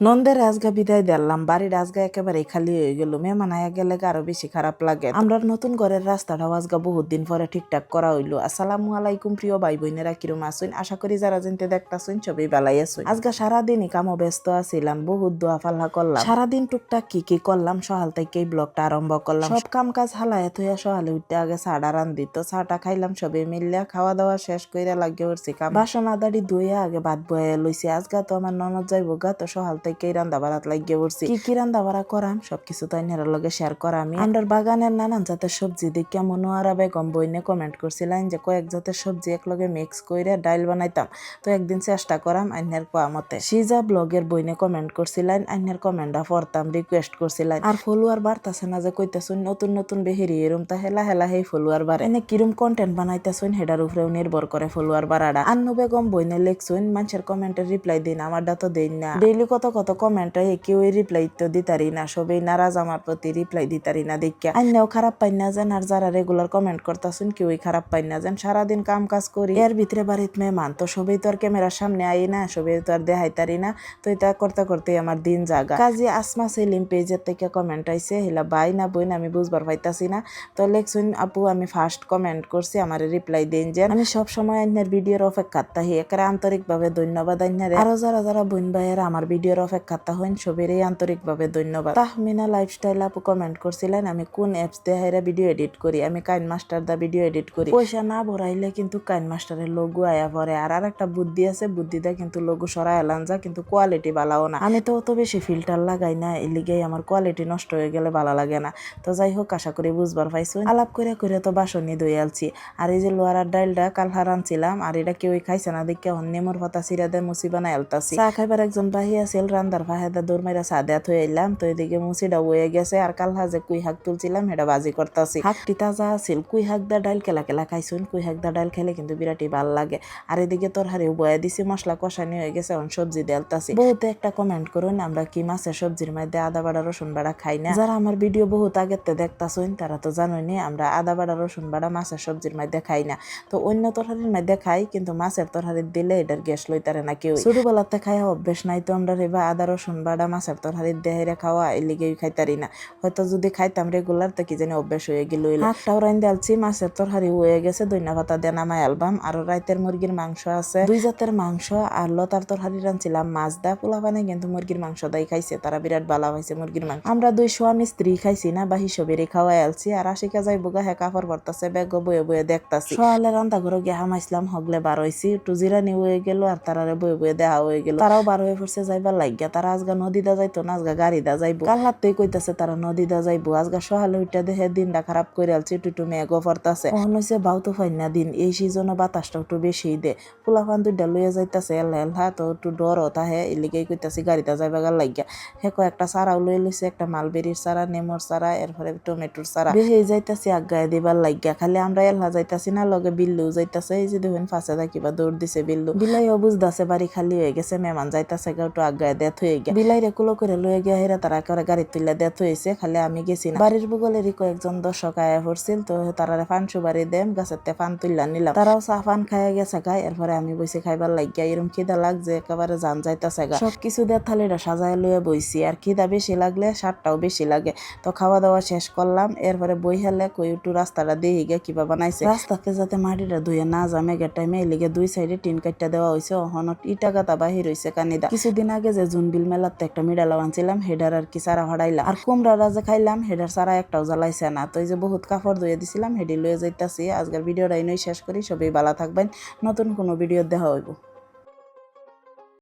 নন্দের আজগা বিদায় দিলাম, বাড়ির আজগা একেবারে খালি হয়ে গেল। মেহমান আয়া গেলে আরো বেশি খারাপ লাগে। আমরা নতুন ঘরের রাস্তাটাও আজগা বহুত দিন পরে ঠিকঠাক করা হইলো। আসসালামু আলাইকুম প্রিয় ভাই বোনেরা, কিরম আসুন? আশা করি যারা জিনতে দেখতাছুন সবই ভালাই আসুন। আজগা সারাদিনই কামো ব্যস্ত আছিলাম, বহুত দোয়া ফাল্লা করলাম। সারাদিন টুকটাক কি করলাম সকাল থেকে এই ব্লগটা আরম্ভ করলাম। সব কাম কাজ হালায় থইয়া সকালে উঠতে আগে চাটা রান্ধিত, চাটা খাইলাম সবে মিললে। খাওয়া দাওয়া শেষ করে লাগিয়ে উঠছি কাম। বাসন আদাড়ি ধুইয়া আগে ভাত বয়ে লইছি। আজগা তো আমার ননদ যাইব গা, তো সকাল থেকে রান্না বাড়াত লাগিয়ে পড়ছি। কি রান্না বাড়া করাম সবকিছু তো আইনার লগে শেয়ার করা। আমি আন্ডার বাগানের নানান জাতের সবজি দেখে মনোয়ারা বেগম বইনে কমেন্ট করছিলেন যে কয়েক জাতের সবজি একলগে মিক্স করে ডাইল বানাইতাম, তো একদিন চেষ্টা করাম আইনের কোয়া মতে। সিজা ব্লগের বইনে কমেন্ট করছিলেন, আইনের কমেন্টটা পড়তাম, রিকোয়েস্ট করছিলেন। আর ফলোয়ার বাড়তাছে না যে কইতাছুন নতুন নতুন বেহেরি এরম তা হেলা হেলা হেই ফলোয়ার বাড়ে। এনে কিরম কন্টেন্ট বানাইতাছুন হেডার উপরেও নির্ভর করে ফলোয়ার বাড়াটা। আন্নু বেগম বইনে লেখছুন মানুষের কমেন্টের রিপ্লাই দিন, আমারটা তো দেন না। ডেইলি কত কত কমেন্ট কেউ রিপ্লাই তো দিতারি না, সবাই নারাজ আমার প্রতি, রিপ্লাই দিতারি না দেখা। আইনাও খারাপ পাই না যেন, আর যারা রেগুলার কমেন্ট করতাছুন কেউই খারাপ পাই না যেন। সারাদিন কাম কাজ করি, এর ভিতরে বাড়িত মেহমান, তো সবাই তো আর ক্যামেরার সামনে আই না, সবাই তো আর দেখাইতারি না, তো এটা করতে করতে আমার দিন জাগা। কাজী আসমা সেলিম পেজের থেকে কমেন্ট আইছে, হিলা ভাই না বই না আমি বুঝবার পাইতাছি না। তো লেখছুন আপু আমি ফার্স্ট কমেন্ট করছি, আমার রিপ্লাই দিন যে। আমি সব সময় আইনার ভিডিওর অপেক্ষাত থাকি, একেবারে আন্তরিকভাবে ধন্যবাদ আইনারে। আরো যারা যারা বোন ভাইয়েরা আমার ভিডিওর অপেক্ষাত হইন সবেরই আন্তরিকভাবে ধন্যবাদ। তাহমিনা লাইফস্টাইল আপু কমেন্ট করছিলেন আমি কোন অ্যাপস দিয়ে হাইরা ভিডিও এডিট করি। আমি কাইন মাস্টার দা ভিডিও এডিট করি। পয়সা না ভরাইলে কিন্তু কাইন মাস্টারের লোগো আয়া পরে। আর একটা বুদ্ধি আছে, বুদ্ধিটা কিন্তু লোগো সরাই এলান যা, কিন্তু কোয়ালিটি ভালো না। আমি তো অত বেশি ফিল্টার লাগাই না, এই লিগেই আমার কোয়ালিটি নষ্ট হয়ে গেলে ভালো লাগে না। তো যাই হোক, আশা করি বুঝবার পাইছো। আলাপ করে করে তো বাসনই ধুয়ে আলছি। আর এই যে লোয়ার ডাইলটা কাল রাঁধছিলাম, আর এটা কেউই খাইছে না দেখে নেমুর পাতা সিরা দিয়ে মুসি বানাই আলতাছি। চা খাইবার একজন বাহি আছিল, রান্দার ফাহেদা দৌড় মাইরা চা দেয়া থই আইলাম। তো এদিকে মুসিটা হয়ে গেছে, আর কাল হাজে কুই শাক তুলছিলাম, এটা বাজি করতাছি। শাকটি তাজা আছিল। কুই শাক দা ডাইল কেলা কেলা খাইছুন, কুই শাক দা ডাইল খেলে কিন্তু বিরাটই ভাল লাগে। আর এদিকে তরহারিও বয়া দিছি, মশলা কষানি হয়ে গেছে, এখন সবজি দেলতাছি। বহুতে একটা কমেন্ট করুন আমরা কি মাছের সবজির মধ্যে আদা বাড়া রসুন বাড়া খাই না। যারা আমার ভিডিও বহুত আগেতে দেখতাছুন তারা তো জানোই আমরা আদা বাড়া রসুন বাড়া মাছের সবজির মধ্যে খাই না। তো অন্য তরহারির মধ্যে খাই, কিন্তু মাছের তরহারির দিলে এটার গ্যাস লইতারে না কেউ। ছোটবেলাতে খাই অভ্যেস নাই তো আমরা রেবা আদা রসুন বাড়া মাছের তরহারির দেহেরে খাওয়া এই লিগেই খাইতারি না। হয়তো যদি খাইতাম রেগুলার তো কি জানি অভ্যেস হয়ে গেল। হাঁকটাও রাইন্দে আলছি, মাছের তরহারি হয়ে গেছে, দইনা পাতা দিয়ে নামাই আলবাম। আরো রাইতের মুরগির মাংস আছে, 2 জাতের মাংস। আর লতার তরহারি রাঁধছিলাম মাছ দা। পোলাপানে কিন্তু মুরগির মাংস দাই খাইছে, তারা বিরাট ভালো হয়েছে মুরগির মাংস। আমরা 2 স্বামী স্ত্রী খাইছি না, বাহি সবেরই খাওয়াই আলছি। আর আশিকা যাই বোগা হ্যাঁ কাপড় পরতাছে, ব্যাগ বয়ে বয়ে দেখতাছি। সকালে রান্না ঘরে গিয়ে হামাইছিলাম, হগলে বার হয়েছি, একটু জিরানি হয়ে গেল, আর তারারে বয়ে বয়ে দেহা হয়ে গেল। তারাও বার হয়ে পড়ছে যাইবার লাগিয়া। তারা আজগা নদীদা যাইতো না, আজগা গাড়িদা যাইবো। কাল হাতেই কইতাছে তারা নদীদা যাইবো। আজগা সকালে উঠা দেখে দিনটা খারাপ করে আলছি, একটু মেঘও পড়তাছে। কখন হইছে বাউতো ফাইনা দিন, এই সিজনে বাতাসটা একটু বেশি দে। পোলাপান 2টা লইয়া যাইতাছে এল্লা এল্লা, তো একটু ডরও তাহে এলিগেই কইতাছি গাড়িটা যাইবা গাল লাগিয়া। হে একটা চারাও লই লইছে, একটা মালবেরির চারা, নেমোর চারা, এরপরে টমেটোর চারা। বেহেই যাইতাছি আগায় দিবার লাগিয়া। খালি আমরা এল্লা যাইতাছি না, লগে বিল্লু যাইতাছে। এই যে দেখুন ফাঁসে থাকিবা দৌড় দিছে বিল্লু। বিলাইও বুঝদাছে বাড়ি খালি হয়ে গেছে, মেহমান যাইতাছে একটু আগায় দেথ হয়ে গিয়া। বিলাইরে কুলো করে লইয়া গিয়া হেরা তারা করে গাড়ি তুলে দেথ হয়েছে, খালি আমি গেছি না। বাড়ির বগলেরই কয়েকজন দর্শক আয়া পড়ছিল, তো তারারে ফান সুবারি দেম, গাছের ফান তুললা নিলাম। তারাও চা ফান খাইয়া গেছে গায়ে। এরপরে আমি বসে খাইবার লাগিয়া। এরম খিদা লাগছে একেবারে জান যাইতাছে গা। সবকিছু দিয়ে থালিটা সাজায় লইয়া বইছি। আর খিদা বেশি লাগলে স্বাদটাও বেশি লাগে। তো খাওয়া দাওয়া শেষ করলাম, এরপরে বই হেলে কই একটু রাস্তাটা দিয়ে গিয়া কিবা বানাইছে। রাস্তাতে যাতে মাটিটা ধুয়ে না যা মেঘের টাইমে, এলিগে 2 সাইডে টিন কাটটা দেওয়া হয়েছে। অহনত ইটা গাতা বাহির হয়েছে কানিদা। কিছুদিন আগে যে জুনবিল মেলাতে একটা মিডালাও আনছিলাম, হেডার আর কি সারা হড়াইলাম। আর কুমড়ারা যে খাইলাম হেডার সারা একটাও জ্বালাইছে না। তো এই যে বহুত কাপড় ধুয়ে দিছিলাম, হেডি লয়ে যাইতাছি। আজকের ভিডিওটা এই শেষ করি। সবাই ভালো থাকবেন, নতুন কোনো ভিডিও দেখা হইব।